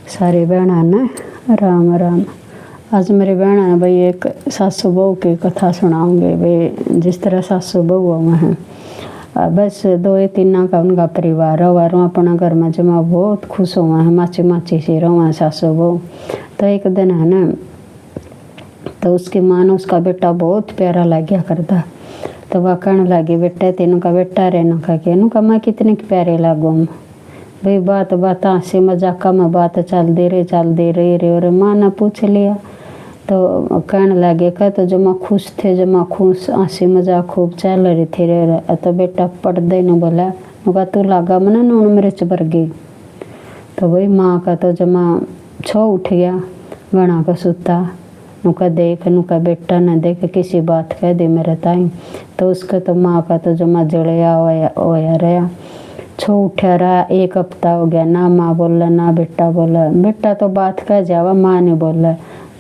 सारी बहना ने राम राम। आज मेरी बहन ने भाई एक सासू बहू की कथा सुनाऊंगे। भाई जिस तरह सासू बहू हैं, बस 2-3 का उनका परिवार और अपना घर में जमा बहुत खुश हुआ है, माची माची सी रहा सासू बहू। तो एक दिन है ना, तो उसकी माँ ने उसका बेटा बहुत प्यारा लग गया करता। तो वह कहने लगी, बेटा तेनों का बेटा रहना का के नु का मैं कितने प्यारे लागू भाई। बात बात हंसी मजाक में बात चल दे रही और माँ ने पूछ लिया। तो कहने लगे का तो जमा खुश थे, जमा खुश हंसी मजाक खूब चल रही थी रे। तो बेटा पढ़दे न बोला नुका तू लागा मना नून मिर्च बरगी। तो भाई माँ का तो जमा छो उठ गया गणा का सुता। नुका देख नुका बेटा न देख किसी बात कह दे मेरे ताई। तो उसका तो माँ का तो जमा जड़िया होया रहा। छो उठा रहा, 1 हफ्ता हो गया, ना माँ बोला ना बेटा बोला। बेटा तो बात कह जावा, माँ ने बोला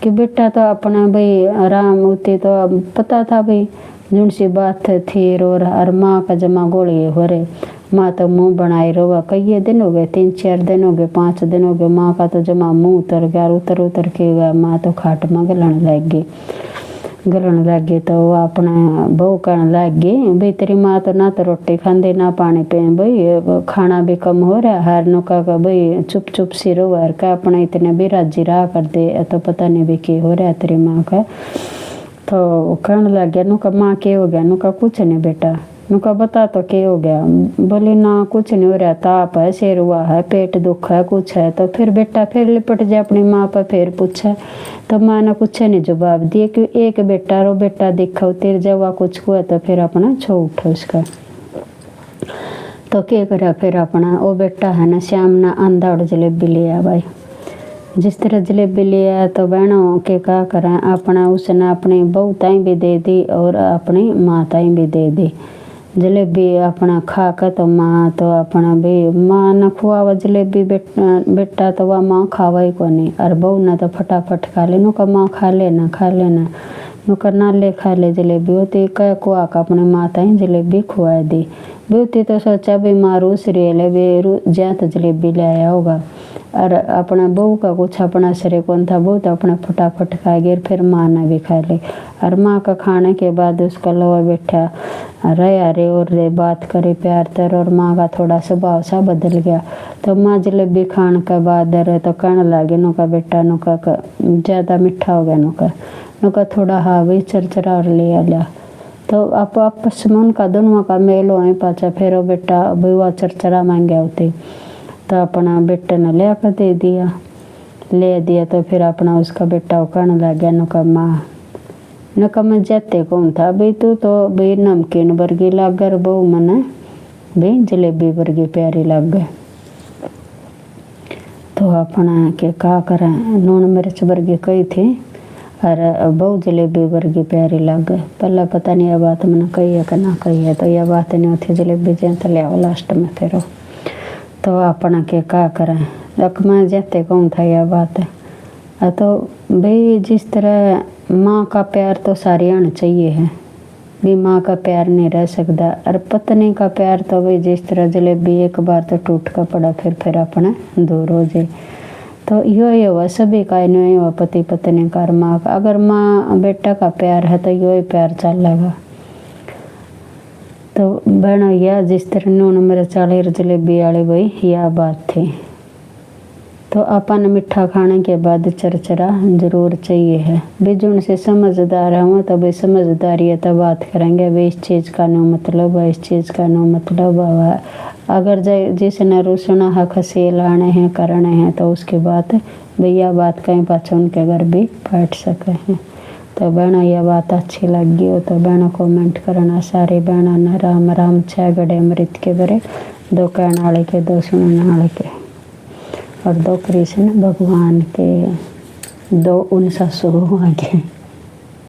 कि बेटा तो अपना भाई आराम होती तो पता था भाई जुन सी बात थी। और माँ का जमा गोली हो रहे। माँ तो मुँह बनाई रहा, कई दिन हो गए, 3-4 दिन हो गए, 5 दिन हो गए। माँ का तो जमा मुँह उतर गया, उतर के गया। माँ तो खाट में गलन लग गई। तो वो अपना बहू कहने लग गई, भाई तेरी माँ तो ना तो रोटी खाती ना पानी पे, भाई खाना भी कम हो रहा है। हर नुका का भाई चुप सी रो हर का अपना इतने भी राजी रहा कर दे। तो पता नहीं भी क्या हो रहा है तेरी माँ का। तो कहने लग गया, नुका माँ क्या हो गया? नुका कुछ नहीं बेटा। नुका बता तो क्या हो गया? बोली ना कुछ नहीं हो रहा, ताप है, सिर हुआ है, पेट दुख है, कुछ है। तो फिर बेटा फिर लिपट जाए अपनी माँ पर, फिर पूछे। तो माँ ने कुछ नहीं जवाब दिए कि एक बेटा रो बेटा दिखाओ तेरे जवा कुछ हुआ। तो फिर अपना छो उठो उसका। तो क्या करा फिर अपना वो बेटा है ना श्याम ना आंधा और जलेबी लिया भाई। जिस तरह जलेबी लिया तो बहनों के क्या करें, अपना उसने अपनी बहू ताई भी दे दी और अपनी माँ ताई भी दे दी जलेबी। अपना खा कर तो माँ तो अपना भी माँ न खुआवा जलेबी, बेटा तो वह माँ खावा ही को नहीं। और बहू ने तो फटाफट खा ले। नुका माँ खा लेना नुका नाले खा ले जलेबी होती कह कुआ का अपने माँ ताई जलेबी खुआ दी। बेटी तो सोचा भी माँ रूस रेले वे ज्या तो जलेबी ले आया होगा। और अपना बहू का कुछ अपना सरे कौन था, बहू तो अपना फटाफट खा गया। फिर माँ ने भी खा ली। और माँ का खाने के बाद उसका लोहा बैठा रहे रे और रे बात करे प्यार तर। और माँ का थोड़ा स्वभाव सा बदल गया। तो माँ जलेबी खाने के बाद तो कहने लगे, नुका बेटा नुका ज़्यादा मीठा हो गया, नुका थोड़ा हाँ भाई चरचरा और ले लिया। तो आप आपस में उनका दोनों का मेल हो पाचा। फिर वो बेटा भाई वह चरचरा मांगे होती। तो अपना बेटे ने ले कर दे दिया। तो फिर अपना उसका बेटा कहने लग गया, नुका माँ नुका मैं जाते कौन था भाई, तू तो भाई नमकीन वर्गी लग गए, बहू मने भाई जलेबी वर्गी प्यारी लग गए। तो अपना के क्या करें, नून मिर्च वर्गी कही थी और बहू जलेबी वर्गी प्यारी लग गए। पहले पता नहीं यह बात मैंने कही है कि ना कही है। तो यह बात नहीं होती जलेबी जैसे ले आओ लास्ट में फिर। तो अपना के क्या करें, लक मैं जाते कौन था यह बात है। तो भाई जिस तरह माँ का प्यार तो सारी आना चाहिए है, भी माँ का प्यार नहीं रह सकता। और पत्नी का प्यार तो भाई जिस तरह जलेबी एक बार तो टूट कर पड़ा फिर अपना दूर हो जाए। तो यो हुआ सभी का, नहीं हुआ पति पत्नी का और माँ का। अगर माँ बेटा का प्यार है तो यो प्यार चलेगा। तो बहनों यह जिस तरह नून मिर्च वाली जलेबी वाली भाई यह बात थी। तो अपन मीठा खाने के बाद चरचरा जरूर चाहिए है। बिजुन से समझदार हूँ तो भाई समझदारी है तो बात करेंगे भाई इस चीज़ का नो मतलब है, इस चीज़ का नो मतलब है। अगर जिसने रुसना है खसी लाने हैं करने हैं तो उसके बाद भैया बात कहीं पाछे उनके घर भी फट सके हैं। तो बहनों यह बात अच्छी लगी हो तो बहनों कमेंट करना। सारी बहनों ने राम राम 6 गड़े अमृत के बरे, 2 कहने वाले के 2 सुनने वाले के और 2 कृष्ण भगवान के 2 उन सासु आगे।